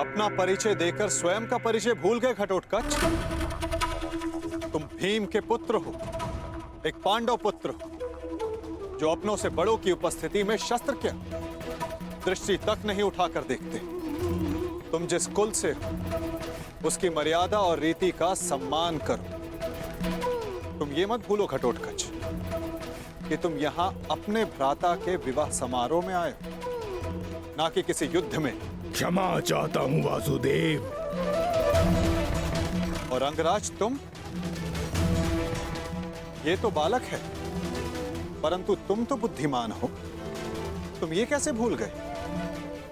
अपना परिचय देकर स्वयं का परिचय भूल गए घटोत्कच? तुम भीम के पुत्र हो, एक पांडव पुत्र हो, जो अपनों से बड़ों की उपस्थिति में शस्त्र क्या दृष्टि तक नहीं उठाकर देखते। तुम जिस कुल से हो, उसकी मर्यादा और रीति का सम्मान करो। तुम ये मत भूलो घटोत्कच कि तुम यहां अपने भ्राता के विवाह समारोह में आए हो, ना कि किसी युद्ध में। क्षमा चाहता हूं वासुदेव। और अंगराज तुम, ये तो बालक है, परंतु तुम तो बुद्धिमान हो। तुम ये कैसे भूल गए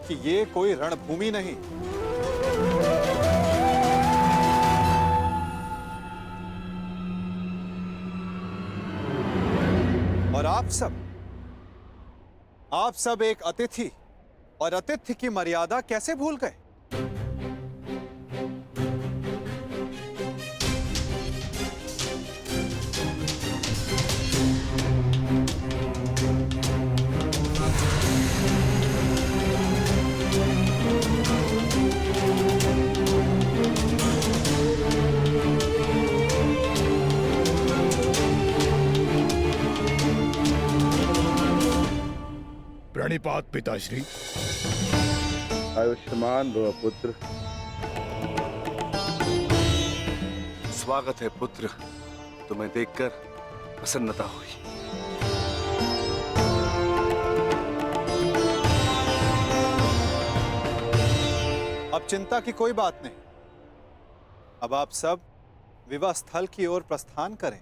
कि ये कोई रणभूमि नहीं, और आप सब एक अतिथि और अतिथि की मर्यादा कैसे भूल गए? प्रणिपात पिताश्री। आयुष्मान भव पुत्र। स्वागत है पुत्र, तुम्हें देखकर प्रसन्नता हुई। अब चिंता की कोई बात नहीं। अब आप सब विवाह स्थल की ओर प्रस्थान करें।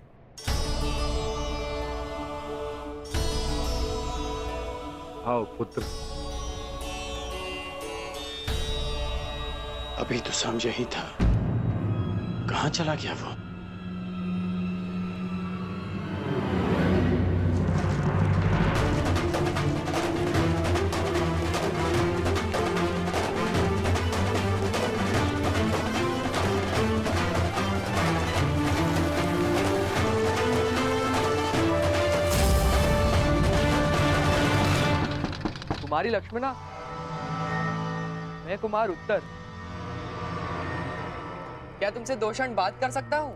आओ पुत्र। अभी तो समझ ही था, कहां चला गया वो? कुमारी लक्ष्मणा, मैं कुमार उत्तर। क्या तुमसे दो क्षण बात कर सकता हूं?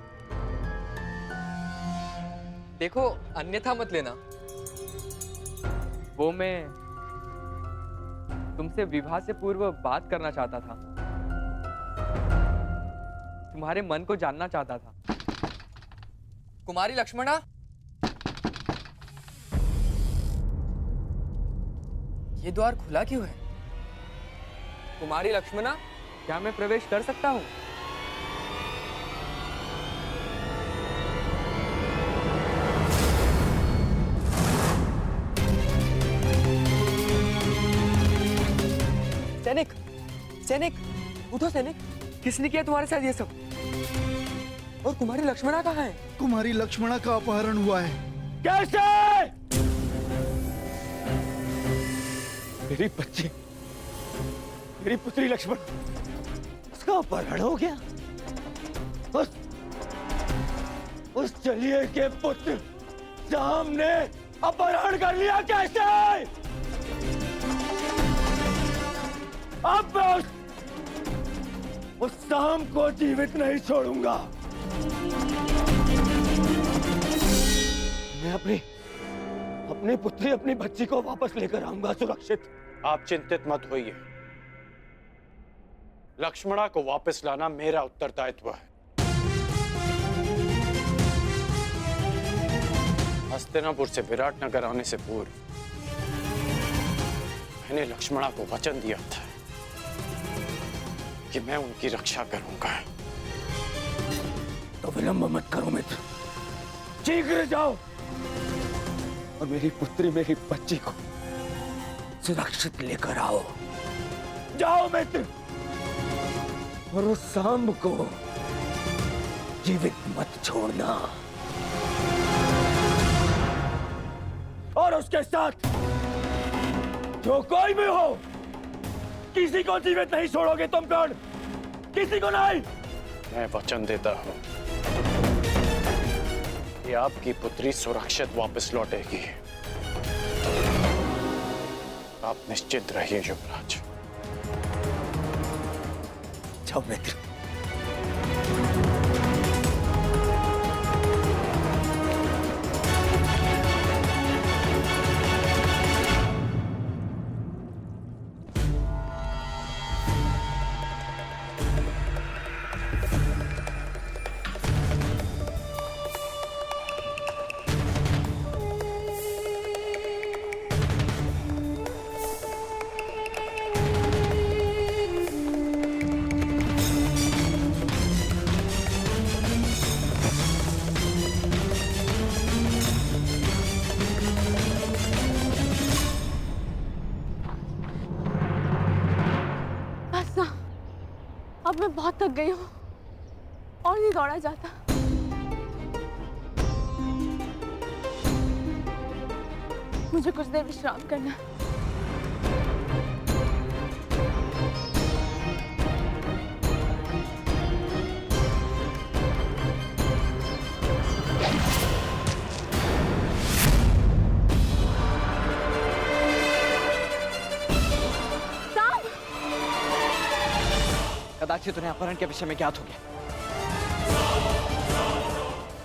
देखो, अन्यथा मत लेना। वो मैं तुमसे विवाह से पूर्व बात करना चाहता था, तुम्हारे मन को जानना चाहता था। कुमारी लक्ष्मणा, ये द्वार खुला क्यों है? कुमारी लक्ष्मणा, क्या मैं प्रवेश कर सकता हूं? सैनिक, सैनिक, उठो सैनिक। किसने किया तुम्हारे साथ ये सब? और कुमारी लक्ष्मणा कहाँ है? कुमारी लक्ष्मणा का अपहरण हुआ है। कैसे? मेरी बच्ची, मेरी पुत्री लक्ष्मण, उसका अपहरण हो गया। उस चलिए के पुत्र सामने अपहरण कर लिया। कैसे? अब मैं उस शाम को जीवित नहीं छोड़ूंगा। मैं अपनी पुत्री, अपनी बच्ची को वापस लेकर आऊंगा सुरक्षित। आप चिंतित मत होइए, लक्ष्मणा को वापस लाना मेरा उत्तरदायित्व है। हस्तिनापुर से विराटनगर आने से पूर्व मैंने लक्ष्मणा को वचन दिया था कि मैं उनकी रक्षा करूंगा। तो विलंब मत करो मित्र, शीघ्र जाओ और मेरी पुत्री, मेरी बच्ची को सुरक्षित लेकर आओ। जाओ मित्र, और उस सांब को जीवित मत छोड़ना। और उसके साथ जो कोई भी हो, किसी को जीवित नहीं छोड़ोगे तुम। कौन? किसी को नहीं। मैं वचन देता हूं कि आपकी पुत्री सुरक्षित वापस लौटेगी। आप निश्चित रहिए युवराज। जाओ मित्र। बस ना, अब मैं बहुत थक गई हूँ और नहीं दौड़ा जाता। मुझे कुछ देर विश्राम करना है। कदाचित उन्हें अपहरण के विषय में ज्ञात हो गया।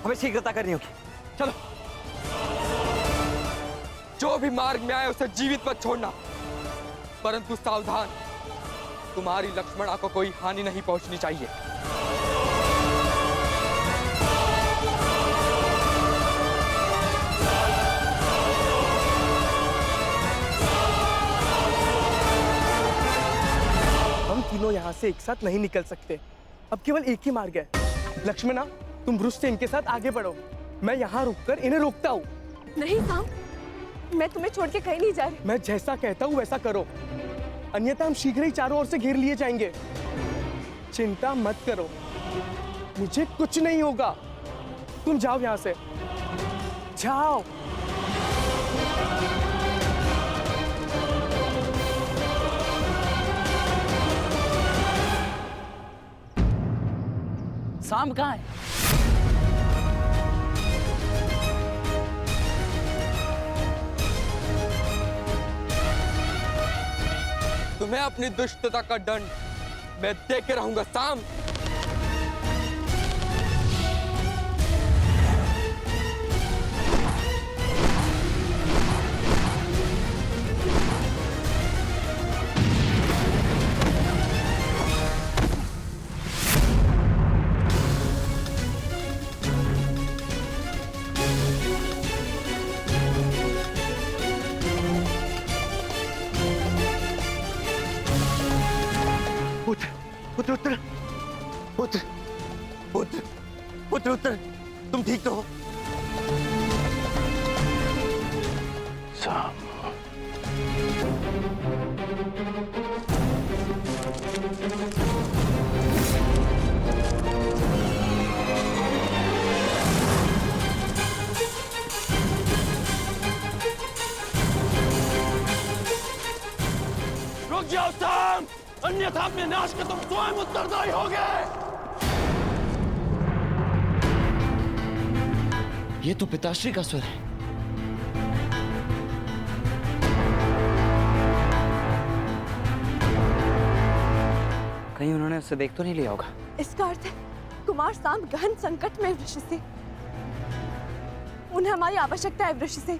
हमें शीघ्रता करनी होगी। चलो। जो भी मार्ग में आए उसे जीवित मत छोड़ना, परंतु सावधान, तुम्हारी लक्ष्मणा को कोई हानि नहीं पहुंचनी चाहिए। हम तीनों यहाँ से एक साथ नहीं निकल सकते। अब केवल एक ही मार्ग है। लक्ष्मणा, तुम वृक्ष से इनके साथ आगे बढ़ो, मैं यहाँ रुककर इन्हें रोकता हूँ। नहीं साम, मैं तुम्हें छोड़ के कहीं नहीं जा रही। मैं जैसा कहता हूँ वैसा करो, अन्यथा हम शीघ्र ही चारों ओर से घेर लिए जाएंगे। चिंता मत करो, मुझे कुछ नहीं होगा। तुम जाओ यहाँ से, जाओ। साम कहाँ है? तुम्हें अपनी दुष्टता का दंड मैं दे के रहूंगा साम। पुत्र उत्तर, पुत्र पुत्र पुत्र उत्तर, तुम ठीक तो हो? साम, रुक जाओ साम, अन्यथा अपने नाश के तुम स्वयं उत्तरदायी होगे। ये तो पिताश्री का स्वर है। कहीं उन्होंने उससे देख तो नहीं लिया होगा। इसका अर्थ है कुमार साम गहन संकट में वृक्ष से। उन्हें हमारी आवश्यकता है वृक्ष से।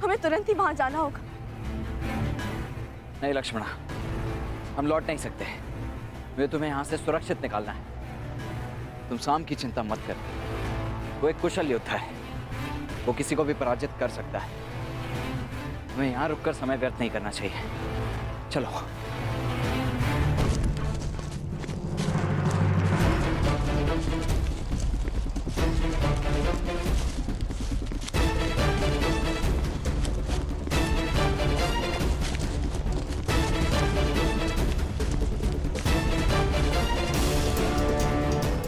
हमें तुरंत ही वहां जाना होगा। नहीं लक्ष्मणा, हम लौट नहीं सकते। वे तुम्हें यहाँ से सुरक्षित निकालना है। तुम साम की चिंता मत कर। वो एक कुशल योद्धा है, वो किसी को भी पराजित कर सकता है। तुम्हें यहाँ रुककर समय व्यर्थ नहीं करना चाहिए। चलो।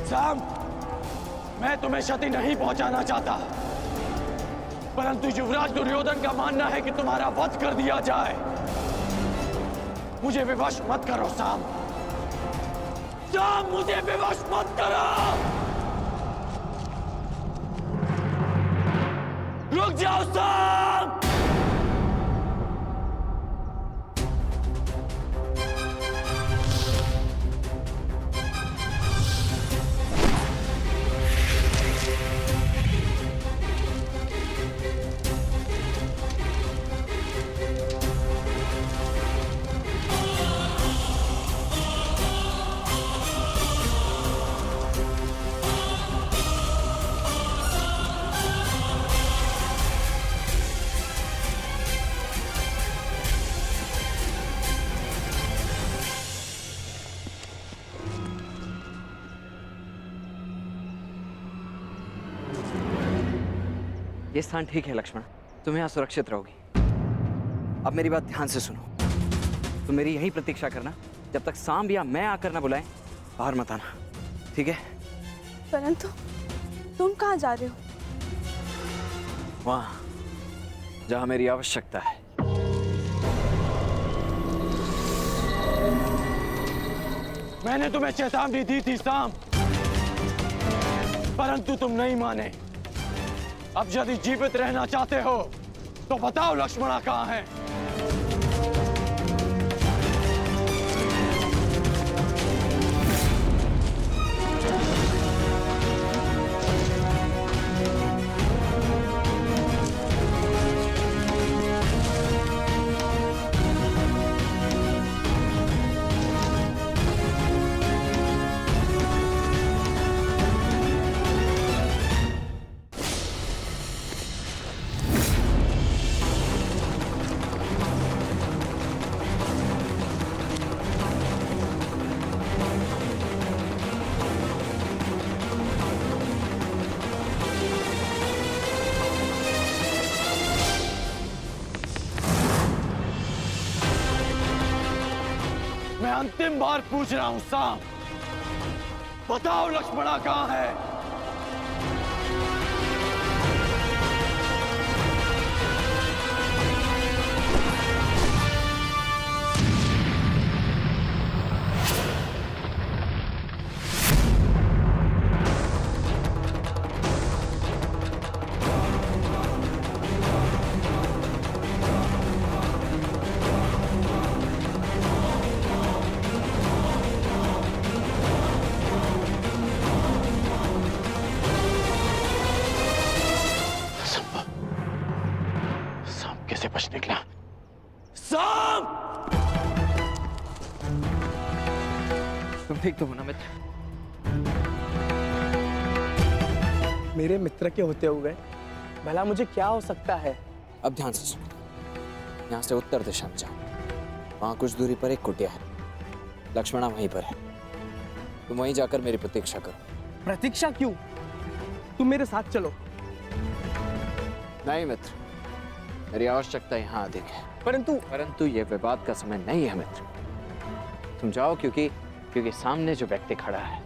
साम, मैं तुम्हें क्षति नहीं पहुंचाना चाहता, परंतु युवराज दुर्योधन का मानना है कि तुम्हारा वध कर दिया जाए। मुझे विवश मत करो साम। साम, मुझे विवश मत करो। रुक जाओ साम। ये स्थान ठीक है लक्ष्मण, तुम यहाँ सुरक्षित रहोगी। अब मेरी बात ध्यान से सुनो, तुम मेरी यही प्रतीक्षा करना, जब तक सांब या मैं आकर ना बुलाएं, बाहर मत आना, ठीक है? परंतु तुम कहाँ जा रहे हो? वहां जहां मेरी आवश्यकता है। मैंने तुम्हें चेतावनी दी थी सांब, परंतु तुम नहीं माने। अब यदि जीवित रहना चाहते हो तो बताओ लक्ष्मणा कहाँ है? मैं अंतिम बार पूछ रहा हूं सांब, बताओ लक्ष्मणा कहाँ है? कैसे बच निकला? सांब! तुम ठीक तो हो ना मित्र? मेरे मित्र के होते हुए भला मुझे क्या हो सकता है? अब ध्यान से सुनो, यहाँ से उत्तर दिशा में जाओ, वहां कुछ दूरी पर एक कुटिया है, लक्ष्मणा वहीं पर है। तुम वहीं जाकर मेरी प्रतीक्षा करो। प्रतीक्षा क्यों? तुम मेरे साथ चलो। नहीं मित्र, मेरी आवश्यकता यहाँ अधिक है। परंतु ये विवाद का समय नहीं है मित्र। तुम जाओ, क्योंकि सामने जो व्यक्ति खड़ा है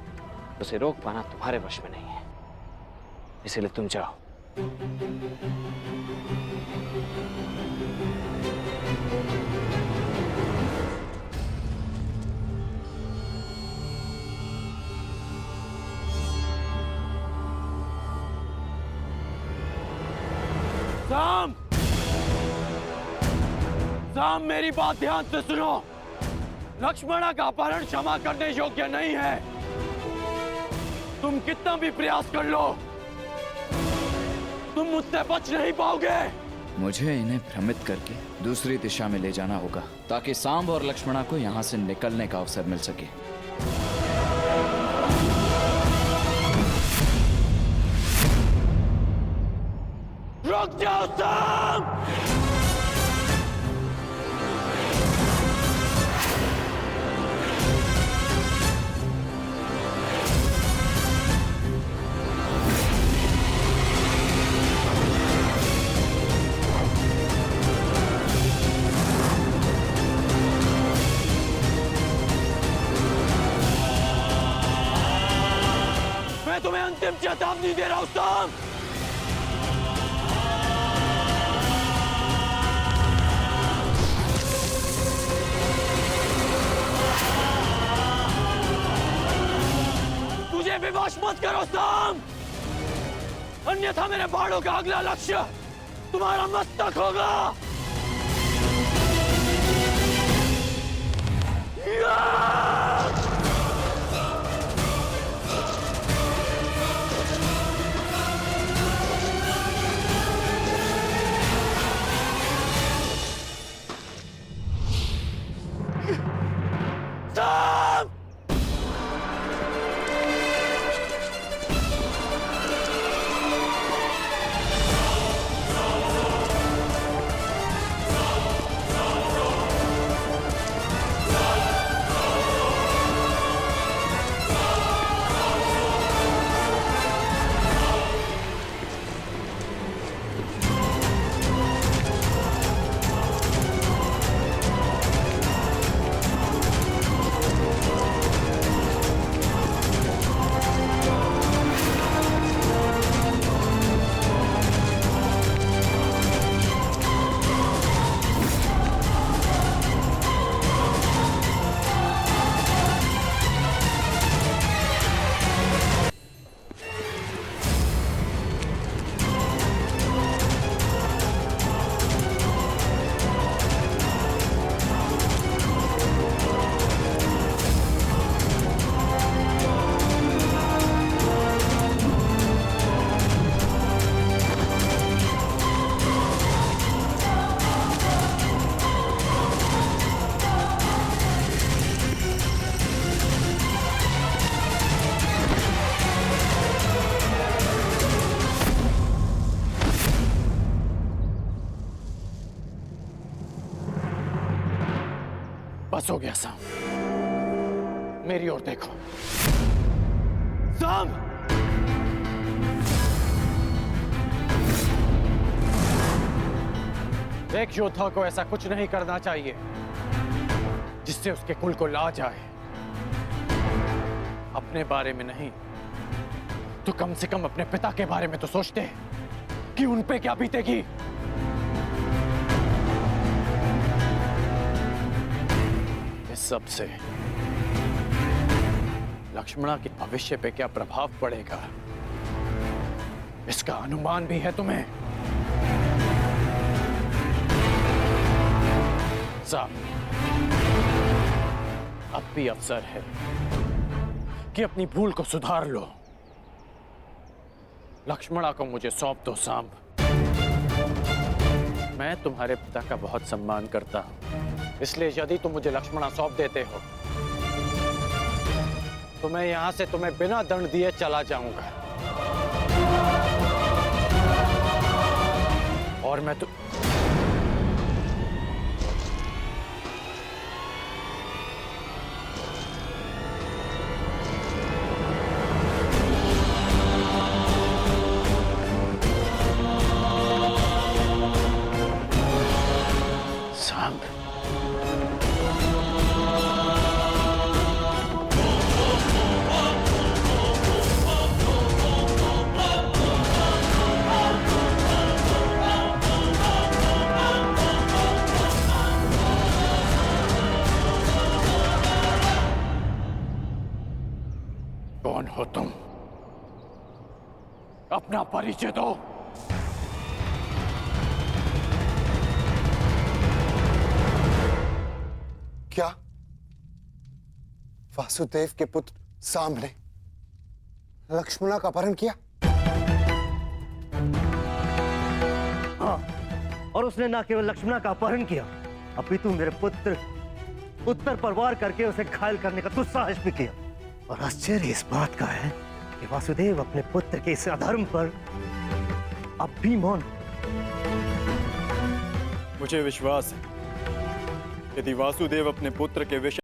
उसे रोक पाना तुम्हारे वश में नहीं है, इसलिए तुम जाओ। सांब! सांब, मेरी बात ध्यान से सुनो। लक्ष्मणा का अपहरण क्षमा करने योग्य नहीं है। तुम कितना भी प्रयास कर लो, तुम मुझसे बच नहीं पाओगे। मुझे इन्हें भ्रमित करके दूसरी दिशा में ले जाना होगा, ताकि सांब और लक्ष्मणा को यहाँ से निकलने का अवसर मिल सके। रुक जाओ सांब! मैं तुम्हें अंतिम चेतावनी दे रहा हूं सांब! मुझे विवश मत करो सांब, अन्यथा मेरे बाणों का अगला लक्ष्य तुम्हारा मस्तक होगा। सांब! बस हो गया साम, मेरी ओर देखो। साम, एक योद्धा को ऐसा कुछ नहीं करना चाहिए जिससे उसके कुल को लाज आए। अपने बारे में नहीं तो कम से कम अपने पिता के बारे में तो सोचते कि उन पे क्या बीतेगी। इस सब से लक्ष्मणा के भविष्य पे क्या प्रभाव पड़ेगा, इसका अनुमान भी है तुम्हें। साहब, अब भी अवसर है कि अपनी भूल को सुधार लो। लक्ष्मणा को मुझे सौंप दो सांब। मैं तुम्हारे पिता का बहुत सम्मान करता हूं, इसलिए यदि तुम मुझे लक्ष्मणा सौंप देते हो तो मैं यहां से तुम्हें बिना दंड दिए चला जाऊंगा। और मैं तो कौन हो तुम? अपना परिचय दो। क्या वासुदेव के पुत्र सांब ने लक्ष्मणा का अपहरण किया? हाँ, और उसने ना केवल लक्ष्मणा का अपहरण किया, अपितु मेरे पुत्र उत्तर पर वार करके उसे घायल करने का दुस्साहस भी किया। और आश्चर्य इस बात का है कि वासुदेव अपने पुत्र के इस अधर्म पर अब भी मौन। मुझे विश्वास है यदि वासुदेव अपने पुत्र के विषय